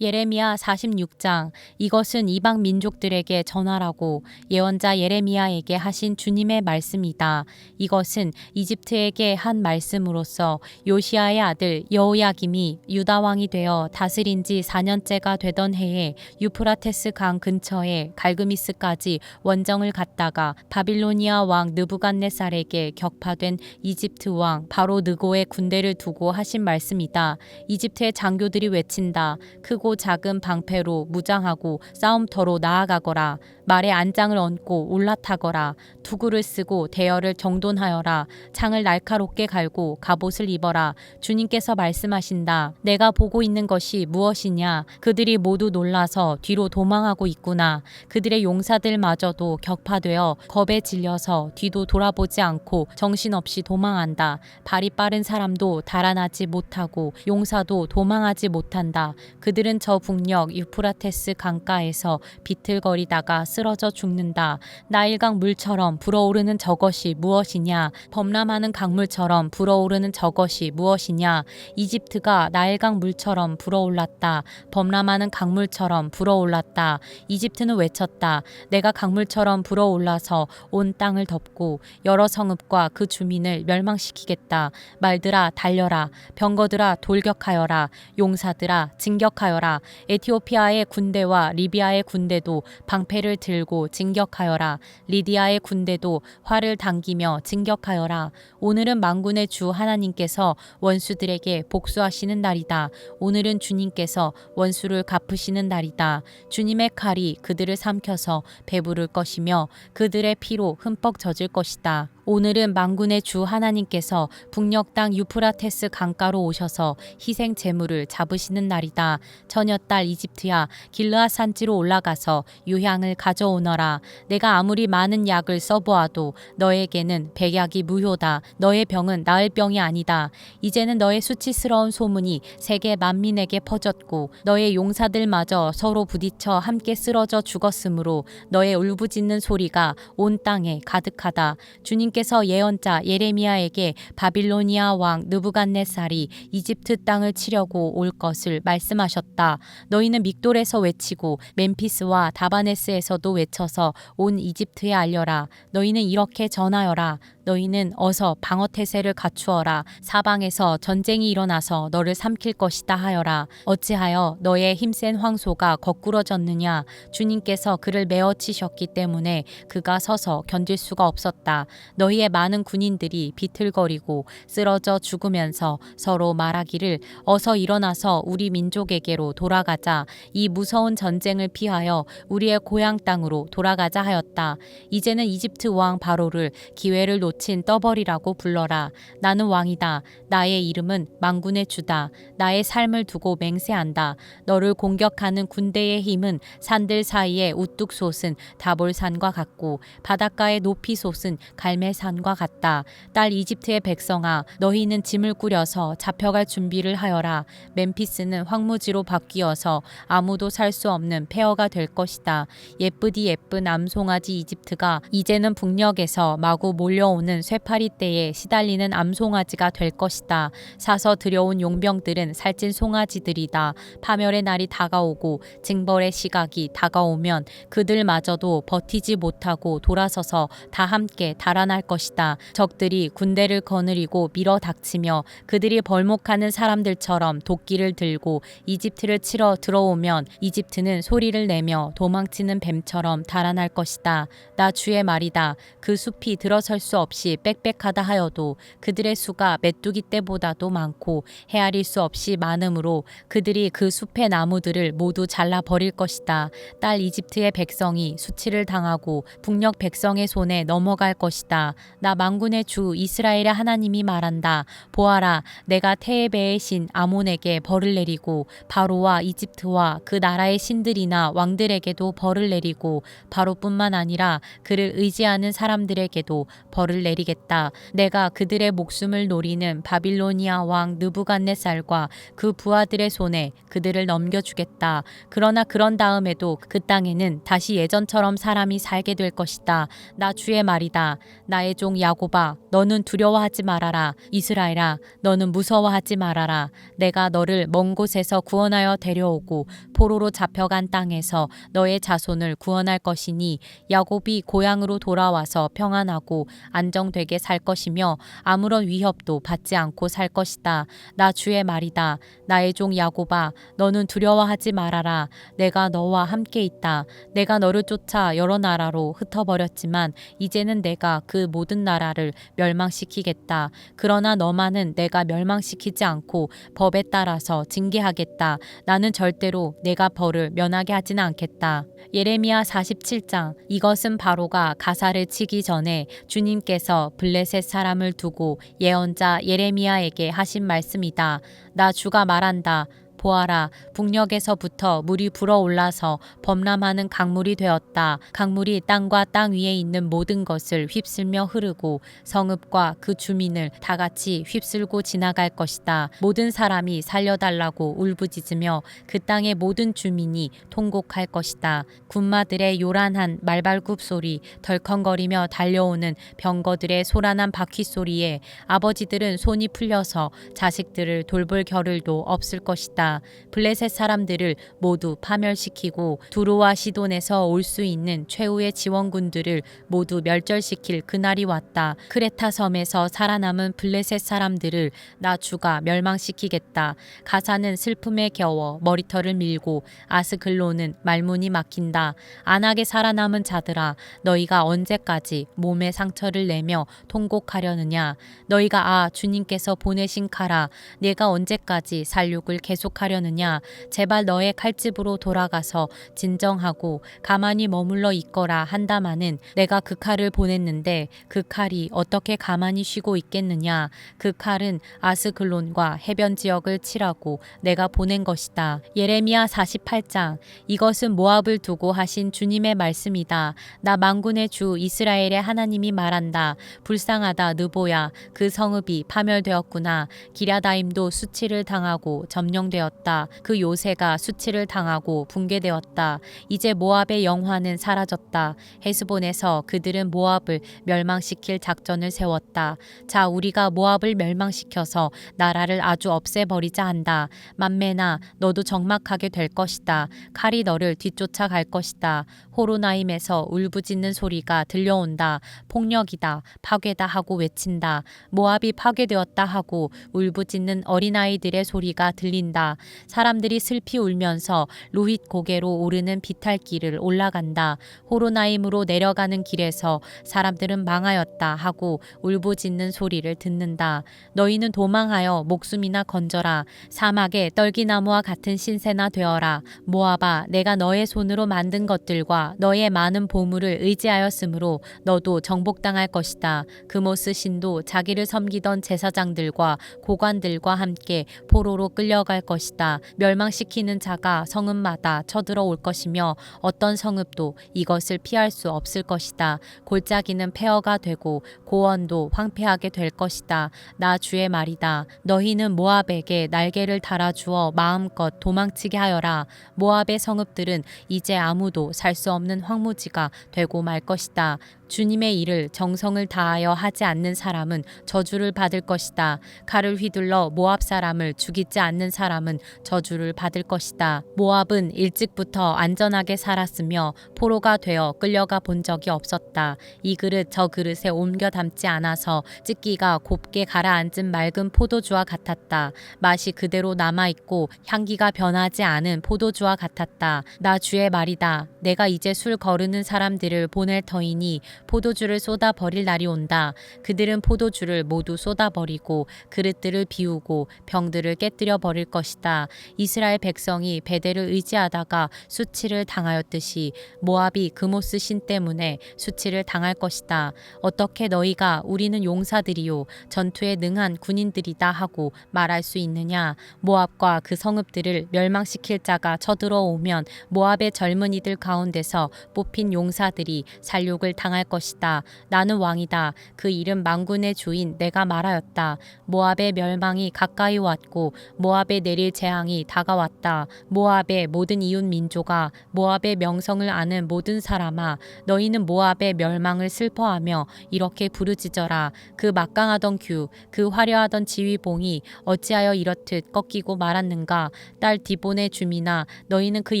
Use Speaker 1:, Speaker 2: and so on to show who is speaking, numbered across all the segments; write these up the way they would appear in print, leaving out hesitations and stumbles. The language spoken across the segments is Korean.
Speaker 1: 예레미야 46장. 이것은 이방 민족들에게 전하라고 예언자 예레미야에게 하신 주님의 말씀이다. 이것은 이집트에게 한 말씀으로서 요시야의 아들 여호야김이 유다 왕이 되어 다스린 지 4년째가 되던 해에 유프라테스 강 근처에 갈그미스까지 원정을 갔다가 바빌로니아 왕 느부갓네살에게 격파된 이집트 왕 바로 느고의 군대를 두고 하신 말씀이다. 이집트의 장교들이 외친다. 크고 작은 방패로 무장하고 싸움터로 나아가거라. 말에 안장을 얹고 올라타거라. 투구를 쓰고 대열을 정돈하여라. 창을 날카롭게 갈고 갑옷을 입어라. 주님께서 말씀하신다. 내가 보고 있는 것이 무엇이냐? 그들이 모두 놀라서 뒤로 도망하고 있구나. 그들의 용사들마저도 격파되어 겁에 질려서 뒤도 돌아보지 않고 정신없이 도망한다. 발이 빠른 사람도 달아나지 못하고 용사도 도망하지 못한다. 그들은 저 북녘 유프라테스 강가에서 비틀거리다가 쓰러져 죽는다. 나일강 물처럼 불어오르는 저것이 무엇이냐? 범람하는 강물처럼 불어오르는 저것이 무엇이냐? 이집트가 나일강 물처럼 불어올랐다. 범람하는 강물처럼 불어올랐다. 이집트는 외쳤다. 내가 강물처럼 불어올라서 온 땅을 덮고 여러 성읍과 그 주민을 멸망시키겠다. 말들아 달려라. 병거들아 돌격하여라. 용사들아 진격하여라. 에티오피아의 군대와 리비아의 군대도 방패를 들고 진격하여라. 리디아의 군대도 활을 당기며 진격하여라. 오늘은 만군의 주 하나님께서 원수들에게 복수하시는 날이다. 오늘은 주님께서 원수를 갚으시는 날이다. 주님의 칼이 그들을 삼켜서 배부를 것이며 그들의 피로 흠뻑 젖을 것이다. 오늘은 만군의 주 하나님께서 북녘 땅 유프라테스 강가로 오셔서 희생 제물을 잡으시는 날이다. 처녀딸 이집트야, 길르앗 산지로 올라가서 유향을 가져오너라. 내가 아무리 많은 약을 써보아도 너에게는 백약이 무효다. 너의 병은 나을 병이 아니다. 이제는 너의 수치스러운 소문이 세계 만민에게 퍼졌고 너의 용사들마저 서로 부딪혀 함께 쓰러져 죽었으므로 너의 울부짖는 소리가 온 땅에 가득하다. 주님께서 예언자 예레미야에게 바빌로니아 왕 느부갓네살이 이집트 땅을 치려고 올 것을 말씀하셨다. 너희는 믹돌에서 외치고 멤피스와 다바네스에서도 외쳐서 온 이집트에 알려라. 너희는 이렇게 전하여라. 너희는 어서 방어태세를 갖추어라. 사방에서 전쟁이 일어나서 너를 삼킬 것이다 하여라. 어찌하여 너의 힘센 황소가 거꾸러졌느냐? 주님께서 그를 메어 치셨기 때문에 그가 서서 견딜 수가 없었다. 너희의 많은 군인들이 비틀거리고 쓰러져 죽으면서 서로 말하기를 어서 일어나서 우리 민족에게로 돌아가자. 이 무서운 전쟁을 피하여 우리의 고향 땅으로 돌아가자 하였다. 이제는 이집트 왕 바로를 기회를 놓친 떠벌이라고 불러라. 나는 왕이다. 나의 이름은 만군의 주다. 나의 삶을 두고 맹세한다. 너를 공격하는 군대의 힘은 산들 사이에 우뚝 솟은 다볼산과 같고 바닷가의 높이 솟은 갈매산과 같다. 딸 이집트의 백성아, 너희는 짐을 꾸려서 잡혀갈 준비를 하여라. 멤피스는 황무지로 바뀌어서 아무도 살 수 없는 폐허가 될 것이다. 예쁘디 예쁜 암송아지 이집트가 이제는 북녘에서 마구 몰려오는 쇠파리 떼에 시달리는 암송아지가 될 것이다. 사서 들여온 용병들은 살찐 송아지들이다. 파멸의 날이 다가오고 징벌의 시각이 다가오면 그들마저도 버티지 못하고 돌아서서 다 함께 달아날 것이다. 적들이 군대를 거느리고 밀어닥치며 그들이 벌목하는 사람들처럼 도끼를 들고 이집트를 치러 들어오면 이집트는 소리를 내며 도망치는 뱀처럼 달아날 것이다. 나 주의 말이다. 그 숲이 들어설 수 없이 빽빽하다 하여도 그들의 수가 메뚜기 떼보다도 많고 헤아릴 수 없이 많으므로 그들이 그 숲의 나무들을 모두 잘라 버릴 것이다. 딸 이집트의 백성이 수치를 당하고 북녘 백성의 손에 넘어갈 것이다. 나 만군의 주 이스라엘의 하나님이 말한다. 보아라, 내가 테에베의 신 아몬에게 벌을 내리고 바로와 이집트와 그 나라의 신들이나 왕들에게도 벌을 내리고 바로뿐만 아니라 그를 의지하는 사람들에게도 벌을 벌을 내리겠다. 내가 그들의 목숨을 노리는 바빌로니아 왕 느부갓네살과 그 부하들의 손에 그들을 넘겨주겠다. 그러나 그런 다음에도 그 땅에는 다시 예전처럼 사람이 살게 될 것이다. 나 주의 말이다. 나의 종 야곱아, 너는 두려워하지 말아라. 이스라엘아, 너는 무서워하지 말아라. 내가 너를 먼 곳에서 구원하여 데려오고 포로로 잡혀간 땅에서 너의 자손을 구원할 것이니 야곱이 고향으로 돌아와서 평안하고 안정되게 살 것이며 아무런 위협도 받지 않고 살 것이다. 나 주의 말이다. 나의 종 야곱아, 너는 두려워하지 말아라. 내가 너와 함께 있다. 내가 너를 쫓아 여러 나라로 흩어버렸지만 이제는 내가 그 모든 나라를 멸망시키겠다. 그러나 너만은 내가 멸망시키지 않고 법에 따라서 징계하겠다. 나는 절대로 내가 벌을 면하게 하지는 않겠다. 예레미야 47장. 이것은 바로가 가사를 치기 전에 주님께서 블레셋 사람을 두고 예언자 예레미야에게 하신 말씀이다. 나 주가 말한다. 보아라, 북녘에서부터 물이 불어올라서 범람하는 강물이 되었다. 강물이 땅과 땅 위에 있는 모든 것을 휩쓸며 흐르고 성읍과 그 주민을 다 같이 휩쓸고 지나갈 것이다. 모든 사람이 살려달라고 울부짖으며 그 땅의 모든 주민이 통곡할 것이다. 군마들의 요란한 말발굽 소리, 덜컹거리며 달려오는 병거들의 소란한 바퀴 소리에 아버지들은 손이 풀려서 자식들을 돌볼 겨를도 없을 것이다. 블레셋 사람들을 모두 파멸시키고 두로와 시돈에서 올 수 있는 최후의 지원군들을 모두 멸절시킬 그날이 왔다. 크레타 섬에서 살아남은 블레셋 사람들을 나 주가 멸망시키겠다. 가사는 슬픔에 겨워 머리털을 밀고 아스글론은 말문이 막힌다. 안하게 살아남은 자들아, 너희가 언제까지 몸에 상처를 내며 통곡하려느냐. 너희가 주님께서 보내신 칼아, 내가 언제까지 살육을 계속하려느냐. 제발 너의 칼집으로 돌아가서 진정하고 가만히 머물러 있거라 한다마는 내가 그 칼을 보냈는데 그 칼이 어떻게 가만히 쉬고 있겠느냐. 그 칼은 아스글론과 해변 지역을 치라고 내가 보낸 것이다. 예레미야 48장. 이것은 모압을 두고 하신 주님의 말씀이다. 나 만군의 주 이스라엘의 하나님이 말한다. 불쌍하다 느보야, 그 성읍이 파멸되었구나. 기랴다임도 수치를 당하고 점령되었다. 그 요새가 수치를 당하고 붕괴되었다. 이제 모압의 영화는 사라졌다. 헤스본에서 그들은 모압을 멸망시킬 작전을 세웠다. 자, 우리가 모압을 멸망시켜서 나라를 아주 없애버리자 한다. 만메나, 너도 적막하게 될 것이다. 칼이 너를 뒤쫓아 갈 것이다. 호로나임에서 울부짖는 소리가 들려온다. 폭력이다, 파괴다 하고 외친다. 모압이 파괴되었다 하고 울부짖는 어린아이들의 소리가 들린다. 사람들이 슬피 울면서 루힛 고개로 오르는 비탈길을 올라간다. 호로나임으로 내려가는 길에서 사람들은 망하였다 하고 울부짖는 소리를 듣는다. 너희는 도망하여 목숨이나 건져라. 사막의 떨기나무와 같은 신세나 되어라. 모압아, 내가 너의 손으로 만든 것들과 너의 많은 보물을 의지하였으므로 너도 정복당할 것이다. 그모스 신도 자기를 섬기던 제사장들과 고관들과 함께 포로로 끌려갈 것이다. 멸망시키는 자가 성읍마다 쳐들어올 것이며 어떤 성읍도 이것을 피할 수 없을 것이다. 골짜기는 폐허가 되고 고원도 황폐하게 될 것이다. 나 주의 말이다. 너희는 모압에게 날개를 달아주어 마음껏 도망치게 하여라. 모압의 성읍들은 이제 아무도 살 수 없는 황무지가 되고 말 것이다. 주님의 일을 정성을 다하여 하지 않는 사람은 저주를 받을 것이다. 칼을 휘둘러 모압 사람을 죽이지 않는 사람은 저주를 받을 것이다. 모압은 일찍부터 안전하게 살았으며 포로가 되어 끌려가 본 적이 없었다. 이 그릇 저 그릇에 옮겨 담지 않아서 찢기가 곱게 가라앉은 맑은 포도주와 같았다. 맛이 그대로 남아있고 향기가 변하지 않은 포도주와 같았다. 나 주의 말이다. 내가 이제 술 거르는 사람들을 보낼 터이니 포도주를 쏟아 버릴 날이 온다. 그들은 포도주를 모두 쏟아 버리고 그릇들을 비우고 병들을 깨뜨려 버릴 것이다. 이스라엘 백성이 베델을 의지하다가 수치를 당하였듯이 모압이 그모스 신 때문에 수치를 당할 것이다. 어떻게 너희가 우리는 용사들이요 전투에 능한 군인들이다 하고 말할 수 있느냐. 모압과 그 성읍들을 멸망시킬 자가 쳐들어오면 모압의 젊은이들 가운데서 뽑힌 용사들이 살육을 당할 것이다. 나는 왕이다. 그 이름 만군의 주인 내가 말하였다. 모압의 멸망이 가까이 왔고 모압에 내릴 재앙이 다가왔다. 모압의 모든 이웃 민족아, 모압의 명성을 아는 모든 사람아, 너희는 모압의 멸망을 슬퍼하며 이렇게 부르짖어라. 그 막강하던 규, 그 화려하던 지휘봉이 어찌하여 이렇듯 꺾이고 말았는가. 딸 디본의 주민아, 너희는 그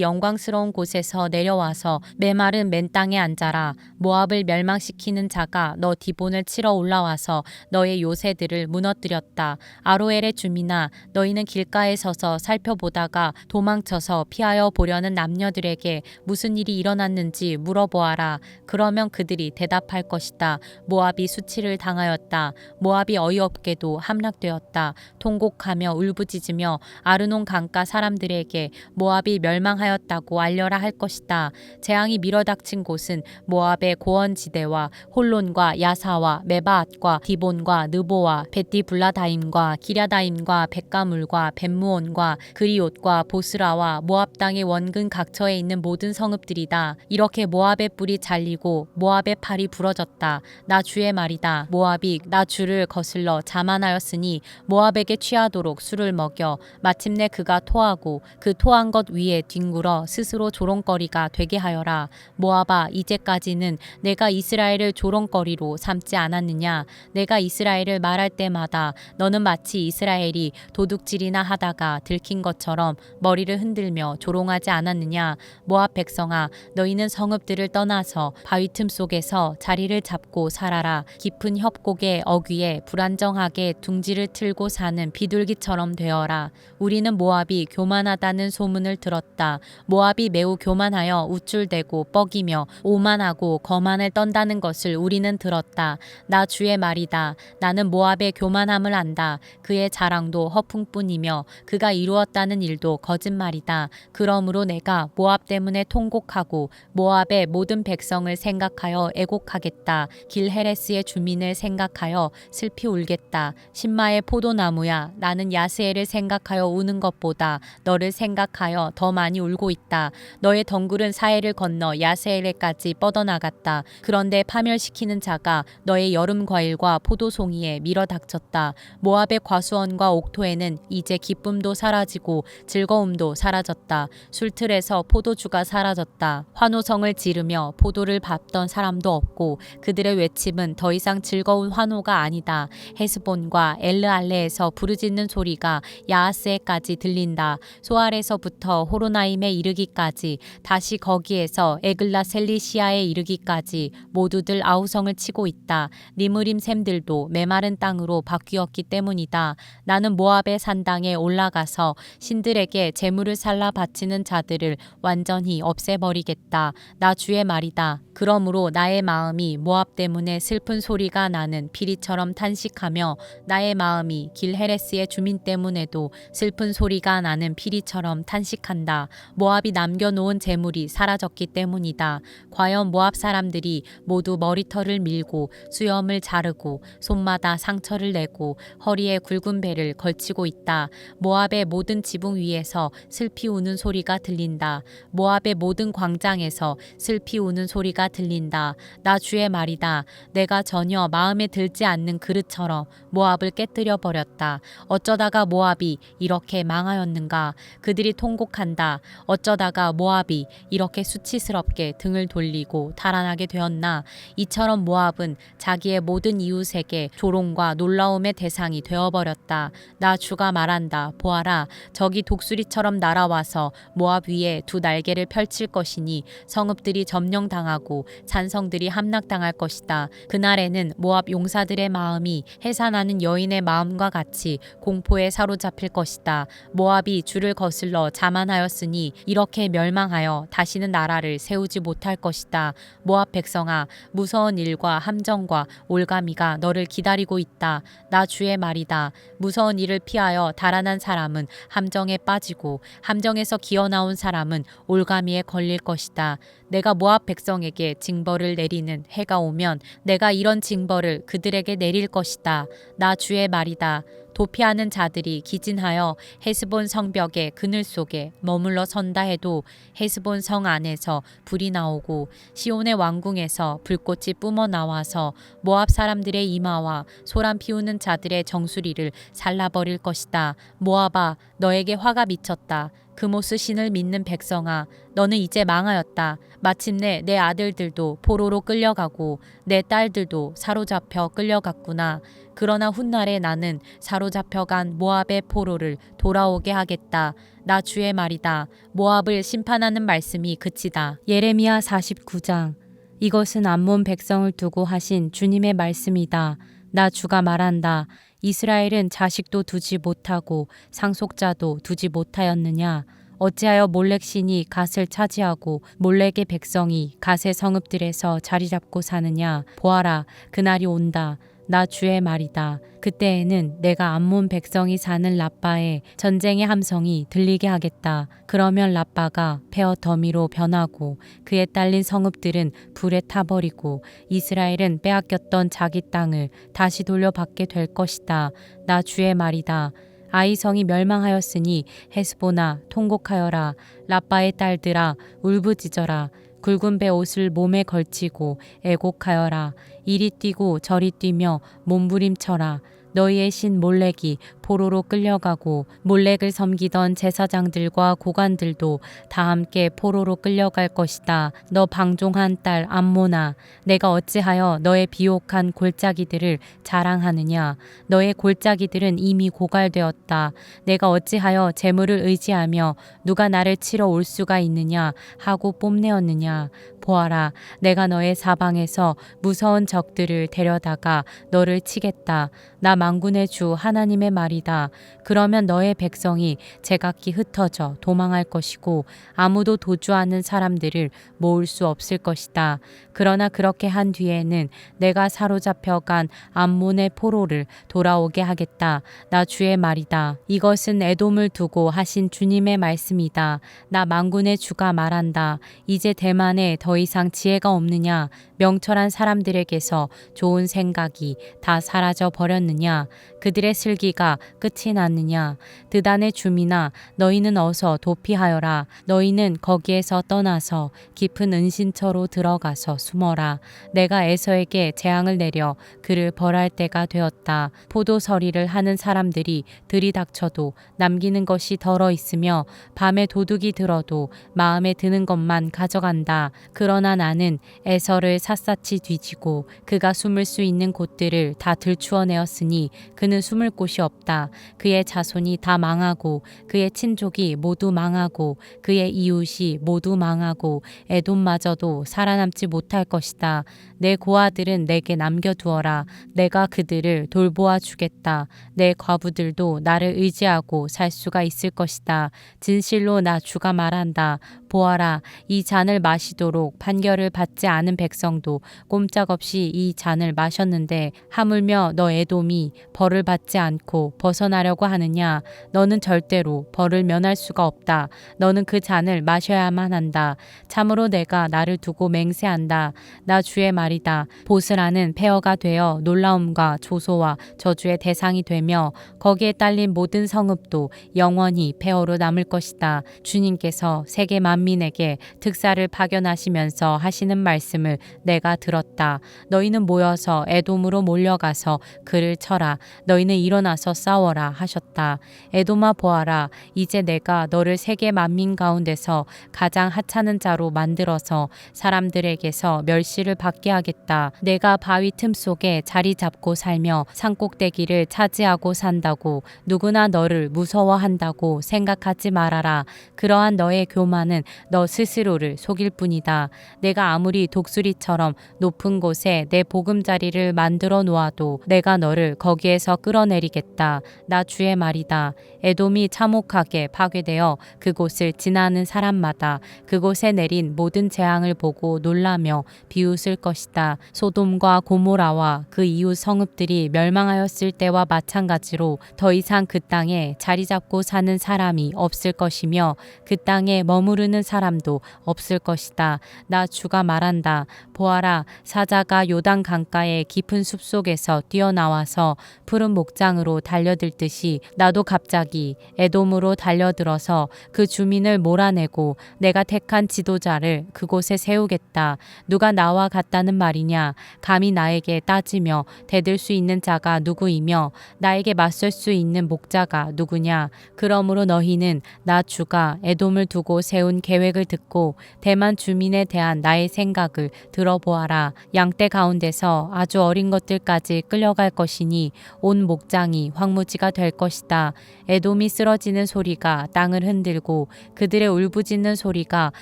Speaker 1: 영광스러운 곳에서 내려와서 메마른 맨 땅에 앉아라. 모압을 멸망시키는 자가 너 디본을 치러 올라와서 너의 요새들을 무너뜨렸다. 아로엘의 주민아, 너희는 길가에 서서 살펴보다가 도망쳐서 피하여 보려는 남녀들에게 무슨 일이 일어났는지 물어보아라. 그러면 그들이 대답할 것이다. 모압이 수치를 당하였다. 모압이 어이없게도 함락되었다. 통곡하며 울부짖으며 아르논 강가 사람들에게 모압이 멸망하였다고 알려라 할 것이다. 재앙이 밀어닥친 곳은 모압의 고원지대와 홀론과 야사와 메바앗과 디본과 느보와 베티블라다임과 기랴다임과 벳가물과 벳무온과 그리옷과 보스라와 모압 땅의 원근 각처에 있는 모든 성읍들이다. 이렇게 모압의 뿔이 잘리고 모압의 팔이 부러졌다. 나 주의 말이다. 모압이 나 주를 거슬러 자만하였으니 모압에게 취하도록 술을 먹여 마침내 그가 토하고 그 토한 것 위에 뒹굴어 스스로 조롱거리가 되게 하여라. 모압아, 이제까지는 내가 이스라엘을 조롱거리로 삼지 않았느냐. 내가 이스라엘을 말할 때마다 너는 마치 이스라엘이 도둑질이나 하다가 들킨 것처럼 머리를 흔들며 조롱하지 않았느냐. 모압 백성아, 너희는 성읍들을 떠나서 바위 틈 속에서 자리를 잡고 살아라. 깊은 협곡의 어귀에 불안정하게 둥지를 틀고 사는 비둘기처럼 되어라. 우리는 모압이 교만하다는 소문을 들었다. 모압이 매우 교만하여 우쭐대고 뻐기며 오만하고 거만을 떤다는 것을 우리는 들었다. 나 주의 말이다. 나는 모압의 교만함을 안다. 그의 자랑도 허풍뿐이며 그가 이루었다는 일도 거짓말이다. 그러므로 내가 모압 때문에 통곡하고 모압의 모든 백성을 생각하여 애곡하겠다. 길헤레스의 주민을 생각하여 슬피 울겠다. 신마의 포도나무야, 나는 야스엘을 생각하여 우는 것보다 너를 생각하여 더 많이 울고 있다. 너의 덩굴은 사해를 건너 야스엘에까지 뻗어나갔다. 그런데 파멸시키는 자가 너의 여름 과일과 포도송이에 밀어닥쳤다. 모압의 과수원과 옥토에는 이제 기쁨도 사라지고 즐거움도 사라졌다. 술틀에서 포도주가 사라졌다. 환호성을 지르며 포도를 밟던 사람도 없고 그들의 외침은 더 이상 즐거운 환호가 아니다. 헤스본과 엘르알레에서 부르짖는 소리가 야하스에까지 들린다. 소알에서부터 호로나임에 이르기까지, 다시 거기에서 에글라 셀리시아에 이르기까지 모두들 아우성을 치고 있다. 니므림 샘들도 메마른 땅으로 바뀌었기 때문이다. 나는 모압의 산당에 올라가서 신들에게 제물을 살라 바치는 자들을 완전히 없애버리겠다. 나 주의 말이다. 그러므로 나의 마음이 모압 때문에 슬픈 소리가 나는 피리처럼 탄식하며 나의 마음이 길헤레스의 주민 때문에도 슬픈 소리가 나는 피리처럼 탄식한다. 모압이 남겨놓은 재물이 사라졌기 때문이다. 과연 모압 사람들이 모두 머리털을 밀고 수염을 자르고 손마다 상처를 내고 허리에 굵은 배를 걸치고 있다. 모압의 모든 지붕 위에서 슬피 우는 소리가 들린다. 모압의 모든 광장에서 슬피 우는 소리가 들린다. 나 주의 말이다. 내가 전혀 마음에 들지 않는 그릇처럼 모압을 깨뜨려 버렸다. 어쩌다가 모압이 이렇게 망하였는가. 그들이 통곡한다. 어쩌다가 모압이 이렇게 수치스럽게 등을 돌리고 달아나게 되었나. 이처럼 모압은 자기의 모든 이웃에게 조롱과 놀라움의 대상이 되어버렸다. 나 주가 말한다. 보아라, 적이 독수리처럼 날아와서 모압 위에 두 날개를 펼칠 것이니 성읍들이 점령당하고 잔성들이 함락당할 것이다. 그날에는 모압 용사들의 마음이 해산하는 여인의 마음과 같이 공포에 사로잡힐 것이다. 모압이 주를 거슬러 자만하였으니 이렇게 멸망하여 다시는 나라를 세우지 못할 것이다. 모압 백성아, 무서운 일과 함정과 올가미가 너를 기다리고 있다. 나 주의 말이다. 무서운 일을 피하여 달아난 사람은 함정에 빠지고 함정에서 기어나온 사람은 올가미에 걸릴 것이다. 내가 모압 백성에게 징벌을 내리는 해가 오면 내가 이런 징벌을 그들에게 내릴 것이다. 나 주의 말이다. 도피하는 자들이 기진하여 헤스본 성벽의 그늘 속에 머물러 선다 해도 헤스본 성 안에서 불이 나오고 시온의 왕궁에서 불꽃이 뿜어 나와서 모압 사람들의 이마와 소란 피우는 자들의 정수리를 살라버릴 것이다. 모압아, 너에게 화가 미쳤다. 그모스 신을 믿는 백성아, 너는 이제 망하였다. 마침내 내 아들들도 포로로 끌려가고 내 딸들도 사로잡혀 끌려갔구나. 그러나 훗날에 나는 사로잡혀간 모압의 포로를 돌아오게 하겠다. 나 주의 말이다. 모압을 심판하는 말씀이 그치다. 예레미야 49장. 이것은 암몬 백성을 두고 하신 주님의 말씀이다. 나 주가 말한다. 이스라엘은 자식도 두지 못하고 상속자도 두지 못하였느냐? 어찌하여 몰렉 신이 갓을 차지하고 몰렉의 백성이 갓의 성읍들에서 자리 잡고 사느냐? 보아라, 그날이 온다. 나 주의 말이다. 그때에는 내가 암몬 백성이 사는 라빠에 전쟁의 함성이 들리게 하겠다. 그러면 라빠가 폐허 더미로 변하고 그에 딸린 성읍들은 불에 타버리고 이스라엘은 빼앗겼던 자기 땅을 다시 돌려받게 될 것이다. 나 주의 말이다. 아이성이 멸망하였으니 헤스보나 통곡하여라. 라빠의 딸들아 울부짖어라. 굵은 배 옷을 몸에 걸치고 애곡하여라. 이리 뛰고 저리 뛰며 몸부림쳐라. 너희의 신 몰렉이 포로로 끌려가고 몰렉을 섬기던 제사장들과 고관들도 다 함께 포로로 끌려갈 것이다. 너 방종한 딸 암모나, 내가 어찌하여 너의 비옥한 골짜기들을 자랑하느냐? 너의 골짜기들은 이미 고갈되었다. 내가 어찌하여 재물을 의지하며 누가 나를 치러 올 수가 있느냐 하고 뽐내었느냐? 보아라, 내가 너의 사방에서 무서운 적들을 데려다가 너를 치겠다. 나 만군의 주 하나님의 말이다. 그러면 너의 백성이 제각기 흩어져 도망할 것이고 아무도 도주하는 사람들을 모을 수 없을 것이다. 그러나 그렇게 한 뒤에는 내가 사로잡혀간 암몬의 포로를 돌아오게 하겠다. 나 주의 말이다. 이것은 에돔을 두고 하신 주님의 말씀이다. 나 만군의 주가 말한다. 이제 대만에 더 이상 지혜가 없느냐? 명철한 사람들에게서 좋은 생각이 다 사라져 버렸느냐? 그들의 슬기가 끝이 났느냐? 드단의 주민아, 너희는 어서 도피하여라. 너희는 거기에서 떠나서 깊은 은신처로 들어가서 숨어라. 내가 에서에게 재앙을 내려 그를 벌할 때가 되었다. 포도서리를 하는 사람들이 들이닥쳐도 남기는 것이 덜어 있으며 밤에 도둑이 들어도 마음에 드는 것만 가져간다. 그러나 나는 에서를 샅샅이 뒤지고 그가 숨을 수 있는 곳들을 다 들추어내었으니 그는 숨을 곳이 없다. 그의 자손이 다 망하고 그의 친족이 모두 망하고 그의 이웃이 모두 망하고 에돔마저도 살아남지 못할 것이다. 내 고아들은 내게 남겨두어라. 내가 그들을 돌보아 주겠다. 내 과부들도 나를 의지하고 살 수가 있을 것이다. 진실로 나 주가 말한다. 보아라, 이 잔을 마시도록 판결을 받지 않은 백성도 꼼짝없이 이 잔을 마셨는데 하물며 너 에돔이 벌을 받지 않고 벗어나려고 하느냐? 너는 절대로 벌을 면할 수가 없다. 너는 그 잔을 마셔야만 한다. 참으로 내가 나를 두고 맹세한다. 나 주의 말이다. 보스라는 폐허가 되어 놀라움과 조소와 저주의 대상이 되며 거기에 딸린 모든 성읍도 영원히 폐허로 남을 것이다. 주님께서 세계 만민에게 특사를 파견하시면서 하시는 말씀을 내가 들었다. 너희는 모여서 에돔으로 몰려가서 그를 쳐라. 너희는 일어나서 싸워라 하셨다. 에돔아 보아라. 이제 내가 너를 세계 만민 가운데서 가장 하찮은 자로 만들어서 사람들에게서 멸시를 받게 하겠다. 내가 바위 틈 속에 자리 잡고 살며 산꼭대기를 차지하고 산다고 누구나 너를 무서워한다고 생각하지 말아라. 그러한 너의 교만은 너 스스로를 속일 뿐이다. 내가 아무리 독수리처럼 높은 곳에 내 보금자리를 만들어 놓아도 내가 너를 거기에서 끌어내리겠다. 나 주의 말이다. 에돔이 참혹하게 파괴되어 그곳을 지나는 사람마다 그곳에 내린 모든 재앙을 보고 놀라며 비웃을 것이다. 소돔과 고모라와 그 이웃 성읍들이 멸망하였을 때와 마찬가지로 더 이상 그 땅에 자리 잡고 사는 사람이 없을 것이며 그 땅에 머무르는 사람도 없을 것이다. 나 주가 말한다. 보아라, 사자가 요단 강가의 깊은 숲속에서 뛰어나와서 푸른 목장으로 달려들듯이 나도 갑자기 에돔으로 달려들어서 그 주민을 몰아내고 내가 택한 지도자를 그곳에 세우겠다. 누가 나와 같다는 말이냐? 감히 나에게 따지며 대들 수 있는 자가 누구이며 나에게 맞설 수 있는 목자가 누구냐? 그러므로 너희는 나 주가 에돔을 두고 세운 계획을 듣고 대만 주민에 대한 나의 생각을 들어보아라. 양떼 가운데서 아주 어린 것들까지 끌려갈 것이니 온 목장이 황무지가 될 것이다. 에돔이 쓰러지는 소리가 땅을 흔들고 그들의 울부짖는 소리가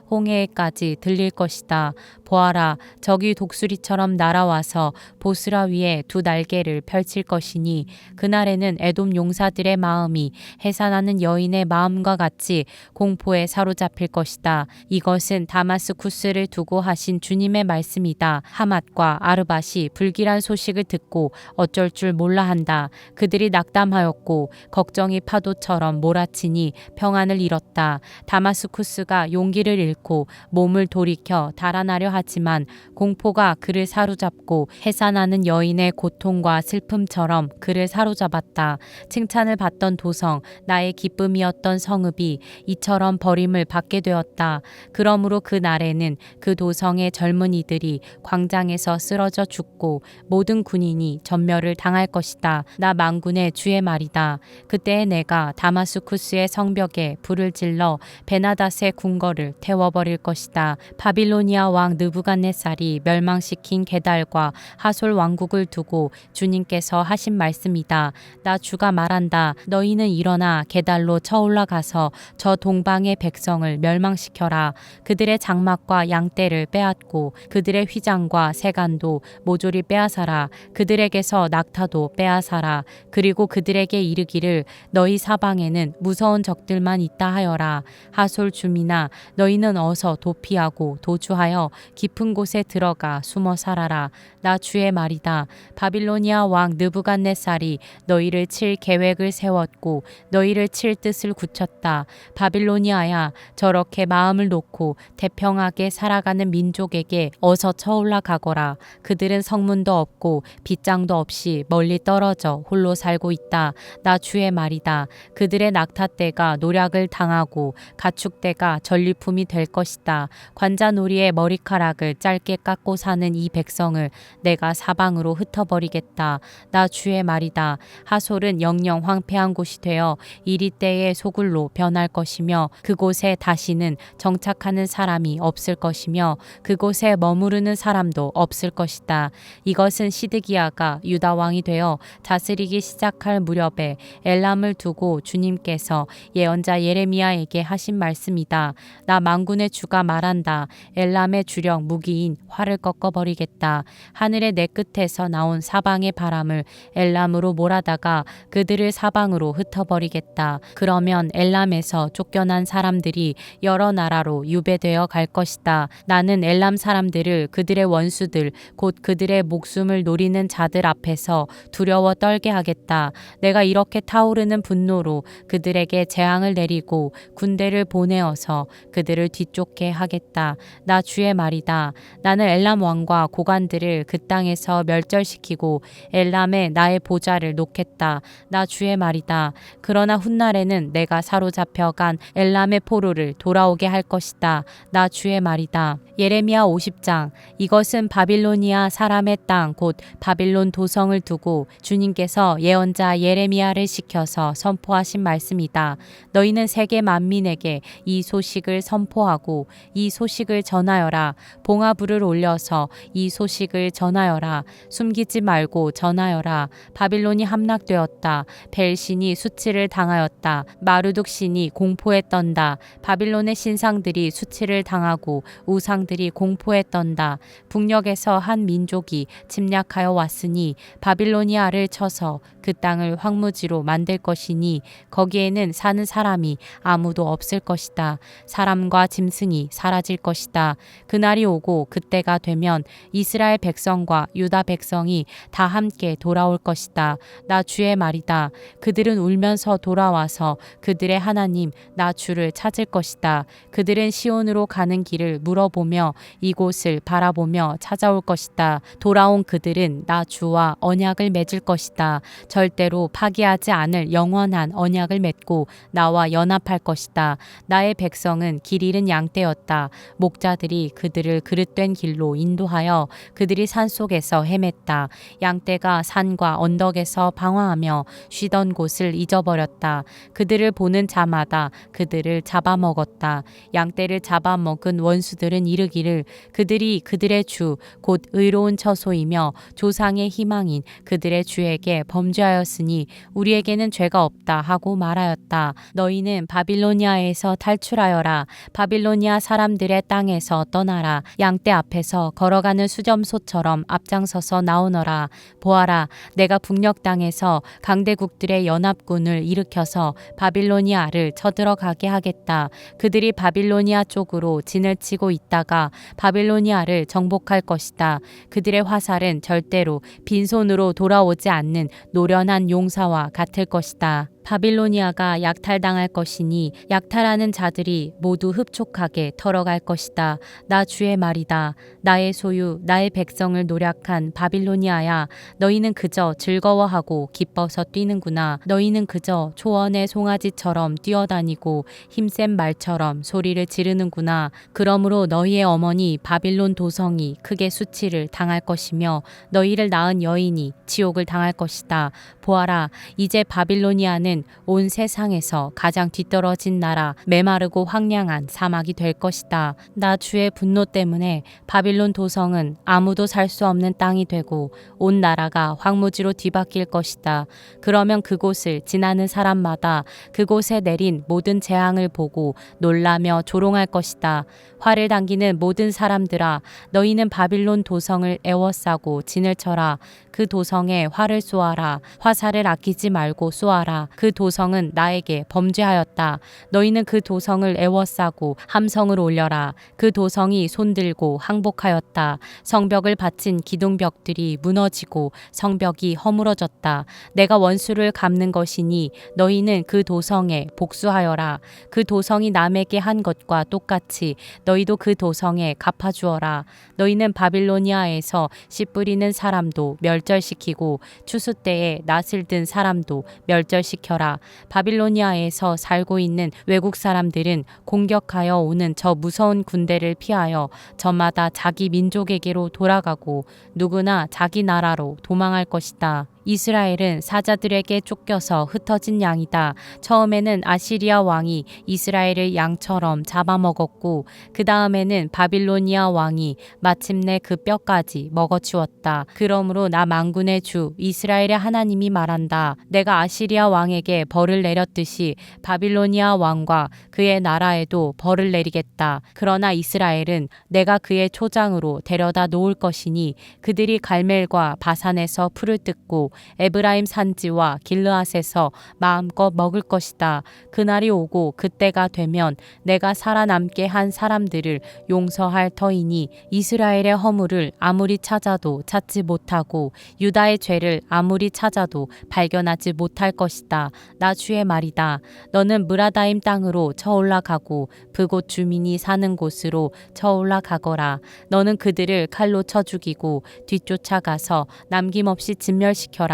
Speaker 1: 홍해에까지 들릴 것이다. 보아라, 적이 독수리처럼 날아와서 보스라 위에 두 날개를 펼칠 것이니 그날에는 에돔 용사들의 마음이 해산하는 여인의 마음과 같이 공포에 사로잡힐 것이다. 이것은 다마스쿠스를 두고 하신 주님의 말씀이다. 하맛과 아르밧이 불길한 소식을 듣고 어쩔 줄 몰라 한다. 그들이 낙담하였고 걱정이 파도처럼 몰아치니 평안을 잃었다. 다마스쿠스가 용기를 잃고 몸을 돌이켜 달아나려 하지만 공포가 그를 사로잡고 해산하는 여인의 고통과 슬픔처럼 그를 사로잡았다. 칭찬을 받던 도성, 나의 기쁨이었던 성읍이 이처럼 버림을 받게 되었다. 그러므로 그 날에는 그 도성의 젊은이들이 광장에서 쓰러져 죽고 모든 군인이 전멸을 당할 것이다. 나 만군의 주의 말이다. 그때에 내가 다마스쿠스의 성벽에 불을 질러 베나닷의 궁궐을 태워버릴 것이다. 바빌로니아 왕 느부갓네살이 멸망시킨 게달과 하솔 왕국을 두고 주님께서 하신 말씀이다. 나 주가 말한다. 너희는 일어나 게달로 쳐올라가서 저 동방의 백성을 멸망시켜라. 그들의 장막과 양떼를 빼앗고 그들의 휘장과 세간도 모조리 빼앗아라. 그들에게서 낙타도 빼앗아라. 그리고 그들에게 이르기를 너희 사방에는 무서운 적들만 있다 하여라. 하솔 주민아, 너희는 어서 도피하고 도주하여 깊은 곳에 들어가 숨어 살아라. 나 주의 말이다. 바빌로니아 왕 느부갓네살이 너희를 칠 계획을 세웠고 너희를 칠 뜻을 굳혔다. 바빌로니아야, 저렇게 마음을 놓고 태평하게 살아가는 민족에게 어서 쳐올라가거라. 그들은 성문도 없고 빗장도 없이 멀리 떨어져 홀로 살고 있다. 나 주의 말이다. 그들의 낙타떼가 노략을 당하고 가축떼가 전리품이 될 것이다. 관자놀이의 머리카락을 짧게 깎고 사는 이 백성을 내가 사방으로 흩어버리겠다. 나 주의 말이다. 하솔은 영영 황폐한 곳이 되어 이리떼의 소굴로 변할 것이며 그곳에 다시는 정착하는 사람이 없을 것이며 그곳에 머무르는 사람도 없을 것이다. 이것은 시드기야가 유다 왕이 되어 다스리기 시작할 무렵에 엘람을 두고 주님께서 예언자 예레미야에게 하신 말씀이다. 나 만군의 주가 말한다. 엘람의 주력 무기인 활을 꺾어버리겠다. 하늘의 내 끝에서 나온 사방의 바람을 엘람으로 몰아다가 그들을 사방으로 흩어버리겠다. 그러면 엘람에서 쫓겨난 사람들이 여러 나라로 유배되어 갈 것이다. 나는 엘람 사람들을 그들의 원수들 곧 그들의 목숨을 노리는 자들 앞에서 두려워 떨게 하겠다. 내가 이렇게 타오르는 분노로 그들에게 재앙을 내리고 군대를 보내어서 그들을 뒤쫓게 하겠다. 나 주의 말이다. 나는 엘람 왕과 고관들을 그 땅에서 멸절시키고 엘람에 나의 보좌를 놓겠다. 나 주의 말이다. 그러나 훗날에는 내가 사로잡혀간 엘람의 포로를 돌아오게 할 것이다. 나 주의 말이다. 예레미야 50장. 이것은 바빌로니아 사람의 땅 곧 바빌론 도성을 두고 주님께서 예언자 예레미야를 시켜서 선포하신 말씀이다. 너희는 세계 만민에게 이 소식을 선포하고 이 소식을 전하여라. 봉화불을 올려서 이 소식을 전하여라. 숨기지 말고 전하여라. 바빌론이 함락되었다. 벨신이 수치를 당하였다. 마르둑 신이 공포에 떤다. 바빌론의 신상들이 수치를 당하고 우상들이 공포에 떤다. 북녘에서 한 민족이 침략하여 왔으니 바빌로니아를 쳐서 그 땅을 황무지로 만들 것이니 것이니 거기에는 사는 사람이 아무도 없을 것이다. 사람과 짐승이 사라질 것이다. 그날이 오고 그때가 되면 이스라엘 백성과 유다 백성이 다 함께 돌아올 것이다. 나 주의 말이다. 그들은 울면서 돌아와서 그들의 하나님 나 주를 찾을 것이다. 그들은 시온으로 가는 길을 물어보며 이곳을 바라보며 찾아올 것이다. 돌아온 그들은 나 주와 언약을 맺을 것이다. 절대로 파기하지 않을 영원한 언약을 맺고 나와 연합할 것이다. 나의 백성은 길 잃은 양떼였다. 목자들이 그들을 그릇된 길로 인도하여 그들이 산속에서 헤맸다. 양떼가 산과 언덕에서 방황하며 쉬던 곳을 잊어버렸다. 그들을 보는 자마다 그들을 잡아먹었다. 양떼를 잡아먹은 원수들은 이르기를 그들이 그들의 주 곧 의로운 처소이며 조상의 희망인 그들의 주에게 범죄하였으니 우리에게는 죄가 없다 하고 말하였다. 너희는 바빌로니아에서 탈출하여라. 바빌로니아 사람들의 땅에서 떠나라. 양떼 앞에서 걸어가는 수점소처럼 앞장서서 나오너라. 보아라, 내가 북녘 땅에서 강대국들의 연합군을 일으켜서 바빌로니아를 쳐들어가게 하겠다. 그들이 바빌로니아 쪽으로 진을 치고 있다가 바빌로니아를 정복할 것이다. 그들의 화살은 절대로 빈손으로 돌아오지 않는 노련한 용사와 같을 것이다. 바빌로니아가 약탈당할 것이니 약탈하는 자들이 모두 흡족하게 털어갈 것이다. 나 주의 말이다. 나의 소유, 나의 백성을 노략한 바빌로니아야, 너희는 그저 즐거워하고 기뻐서 뛰는구나. 너희는 그저 초원의 송아지처럼 뛰어다니고 힘센 말처럼 소리를 지르는구나. 그러므로 너희의 어머니 바빌론 도성이 크게 수치를 당할 것이며 너희를 낳은 여인이 지옥을 당할 것이다. 보아라, 이제 바빌로니아는 온 세상에서 가장 뒤떨어진 나라, 메마르고 황량한 사막이 될 것이다. 나 주의 분노 때문에 바빌론 도성은 아무도 살 수 없는 땅이 되고 온 나라가 황무지로 뒤바뀔 것이다. 그러면 그곳을 지나는 사람마다 그곳에 내린 모든 재앙을 보고 놀라며 조롱할 것이다. 화를 당기는 모든 사람들아, 너희는 바빌론 도성을 애워싸고 진을 쳐라. 그 도성에 활을 쏘아라. 화살을 아끼지 말고 쏘아라. 그 도성은 나에게 범죄하였다. 너희는 그 도성을 애워싸고 함성을 올려라. 그 도성이 손들고 항복하였다. 성벽을 바친 기둥벽들이 무너지고 성벽이 허물어졌다. 내가 원수를 갚는 것이니 너희는 그 도성에 복수하여라. 그 도성이 남에게 한 것과 똑같이 너희도 그 도성에 갚아주어라. 너희는 바빌로니아에서 씨 뿌리는 사람도 멸절시키고 추수 때에 낫을 든 사람도 멸절시켜라. 바빌로니아에서 살고 있는 외국 사람들은 공격하여 오는 저 무서운 군대를 피하여 저마다 자기 민족에게로 돌아가고 누구나 자기 나라로 도망할 것이다. 이스라엘은 사자들에게 쫓겨서 흩어진 양이다. 처음에는 아시리아 왕이 이스라엘을 양처럼 잡아먹었고 그 다음에는 바빌로니아 왕이 마침내 그 뼈까지 먹어치웠다. 그러므로 나 만군의 주 이스라엘의 하나님이 말한다. 내가 아시리아 왕에게 벌을 내렸듯이 바빌로니아 왕과 그의 나라에도 벌을 내리겠다. 그러나 이스라엘은 내가 그의 초장으로 데려다 놓을 것이니 그들이 갈멜과 바산에서 풀을 뜯고 에브라임 산지와 길르앗에서 마음껏 먹을 것이다. 그날이 오고 그때가 되면 내가 살아남게 한 사람들을 용서할 터이니 이스라엘의 허물을 아무리 찾아도 찾지 못하고 유다의 죄를 아무리 찾아도 발견하지 못할 것이다. 나 주의 말이다. 너는 무라다임 땅으로 쳐올라가고 그곳 주민이 사는 곳으로 쳐올라가거라. 너는 그들을 칼로 쳐 죽이고 뒤쫓아가서 남김없이 진멸시켜라.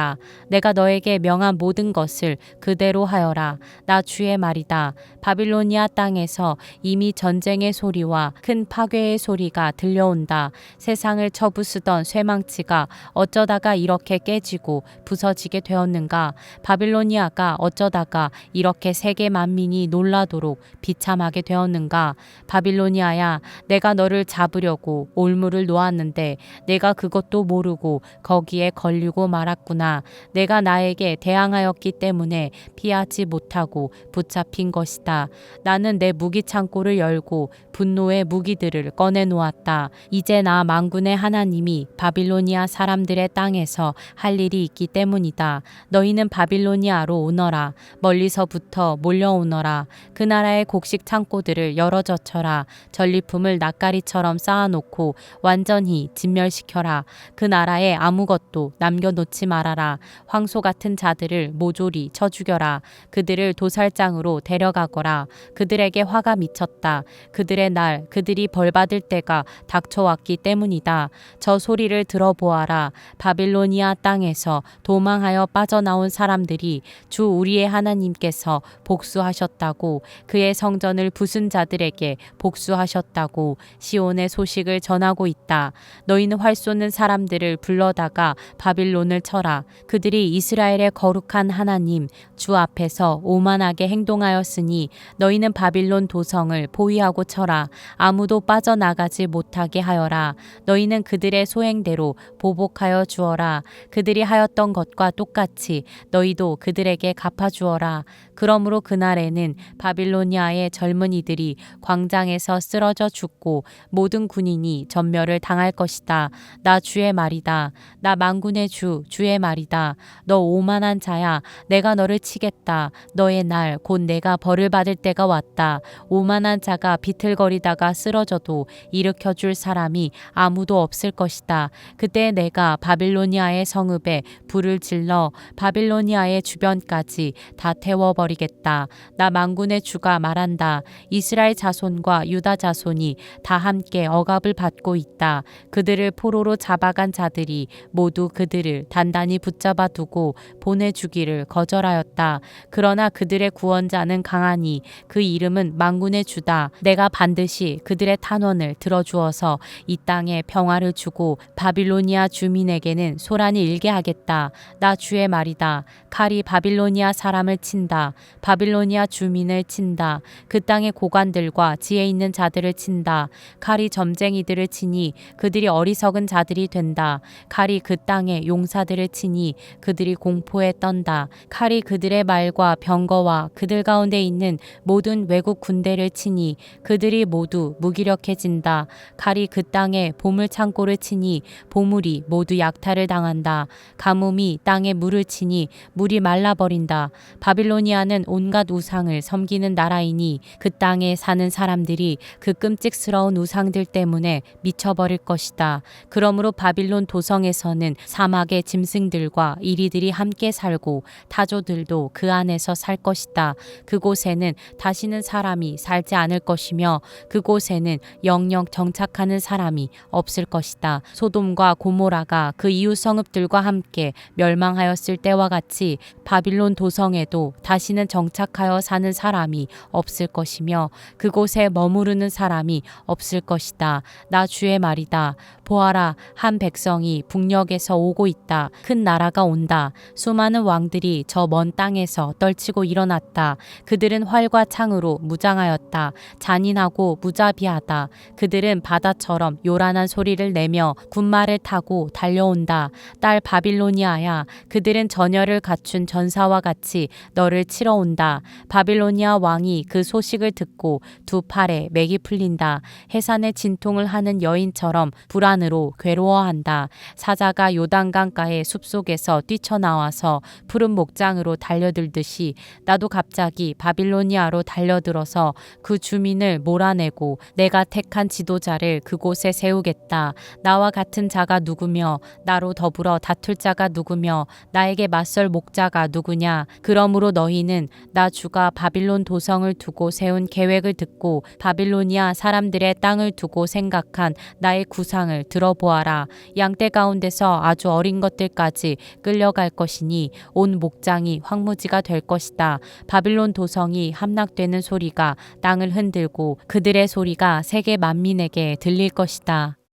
Speaker 1: 내가 너에게 명한 모든 것을 그대로 하여라. 나 주의 말이다. 바빌로니아 땅에서 이미 전쟁의 소리와 큰 파괴의 소리가 들려온다. 세상을 쳐부수던 쇠망치가 어쩌다가 이렇게 깨지고 부서지게 되었는가? 바빌로니아가 어쩌다가 이렇게 세계 만민이 놀라도록 비참하게 되었는가? 바빌로니아야, 내가 너를 잡으려고 올무를 놓았는데 내가 그것도 모르고 거기에 걸리고 말았구나. 있었구나. 내가 나에게 대항하였기 때문에 피하지 못하고 붙잡힌 것이다. 나는 내 무기 창고를 열고 분노의 무기들을 꺼내 놓았다. 이제 나 만군의 하나님이 바빌로니아 사람들의 땅에서 할 일이 있기 때문이다. 너희는 바빌로니아로 오너라. 멀리서부터 몰려오너라. 그 나라의 곡식 창고들을 열어젖혀라. 전리품을 낯가리처럼 쌓아놓고 완전히 진멸시켜라. 그 나라에 아무것도 남겨놓지 말아라. 황소 같은 자들을 모조리 쳐 죽여라. 그들을 도살장으로 데려가거라. 그들에게 화가 미쳤다. 그들의 날, 그들이 벌받을 때가 닥쳐왔기 때문이다. 저 소리를 들어보아라. 바빌로니아 땅에서 도망하여 빠져나온 사람들이 주 우리의 하나님께서 복수하셨다고, 그의 성전을 부순 자들에게 복수하셨다고 시온의 소식을 전하고 있다. 너희는 활 쏘는 사람들을 불러다가 바빌론을 쳐라. 그들이 이스라엘의 거룩한 하나님 주 앞에서 오만하게 행동하였으니 너희는 바빌론 도성을 포위하고 쳐라. 아무도 빠져나가지 못하게 하여라. 너희는 그들의 소행대로 보복하여 주어라. 그들이 하였던 것과 똑같이 너희도 그들에게 갚아주어라. 그러므로 그날에는 바빌로니아의 젊은이들이 광장에서 쓰러져 죽고 모든 군인이 전멸을 당할 것이다. 나 주의 말이다. 나 만군의 주 주의 말이다. 너 오만한 자야. 내가 너를 치겠다. 너의 날 곧 내가 벌을 받을 때가 왔다. 오만한 자가 비틀거리다가 쓰러져도 일으켜줄 사람이 아무도 없을 것이다. 그때 내가 바빌로니아의 성읍에 불을 질러 바빌로니아의 주변까지 다 태워버리겠다. 나 만군의 주가 말한다. 이스라엘 자손과 유다 자손이 다 함께 억압을 받고 있다. 그들을 포로로 잡아간 자들이 모두 그들을 단단히 붙잡아 두고 보내주기를 거절하였다. 그러나 그들의 구원자는 강하니 그 이름은 만군의 주다. 내가 반드시 그들의 탄원을 들어주어서 이 땅에 평화를 주고 바빌로니아 주민에게는 소란이 일게 하겠다. 나 주의 말이다. 칼이 바빌로니아 사람을 친다. 바빌로니아 주민을 친다. 그 땅의 고관들과 지혜 있는 자들을 친다. 칼이 점쟁이들을 치니 그들이 어리석은 자들이 된다. 칼이 그 땅의 용사들을 치니 그들이 공포에 떤다. 칼이 그들의 말과 병거와 그들 가운데 있는 모든 외국 군대를 치니 그들이 모두 무기력해진다. 칼이 그 땅의 보물 창고를 치니 보물이 모두 약탈을 당한다. 가뭄이 땅에 물을 치니 물이 말라버린다. 바빌로니아는 온갖 우상을 섬기는 나라이니 그 땅에 사는 사람들이 그 끔찍스러운 우상들 때문에 미쳐버릴 것이다. 그러므로 바빌론 도성에서는 사막의 짐승들과 이리들이 함께 살고 타조들도 그 안에서 살 것이다. 그곳에는 다시는 사람이 살지 않을 것이며 그곳에는 영영 정착하는 사람이 없을 것이다. 소돔과 고모라가 그 이웃 성읍들과 함께 멸망하였을 때와 같이 바빌론 도성에도 다시는 정착하여 사는 사람이 없을 것이며 그곳에 머무르는 사람이 없을 것이다. 나 주의 말이다. 보아라, 한 백성이 북녘에서 오고 있다. 큰 나라가 온다. 수많은 왕들이 저 먼 땅에서 떨치고 일어났다. 그들은 활과 창으로 무장하였다. 잔인하고 무자비하다. 그들은 바다처럼 요란한 소리를 내며 군마를 타고 달려온다. 딸 바빌로니아야, 그들은 전열을 갖춘 전사와 같이 너를 치러 온다. 바빌로니아 왕이 그 소식을 듣고 두 팔에 맥이 풀린다. 해산에 진통을 하는 여인처럼 불안으로 괴로워한다. 사자가 요단강가의 숲속에서 뛰쳐나와서 푸른 목장으로 달려들듯이 나도 갑자기 바빌로니아로 달려들어서 그 주민을 몰아내고 내가 택한 지도자를 그곳에 세우겠다. 나와 같은 자가 누구며 나로 더불어 다툴 자가 누구며 나에게 맞설 목자가 누구냐. 그러므로 너희는 나 주가 바빌론 도성을 두고 세운 계획을 듣고 바빌로니아 사람들의 땅을 두고 생각한 나의 구상을 들어보아라. 양떼 가운데서 아주 어린 것들까지 끌려갈 것이니 온 목장이 황무지가 될 것이다. 바빌론 도성이 함락되는 소리가 땅을 흔들고 그들의 소리가 세계 만민에게 들릴 것이다.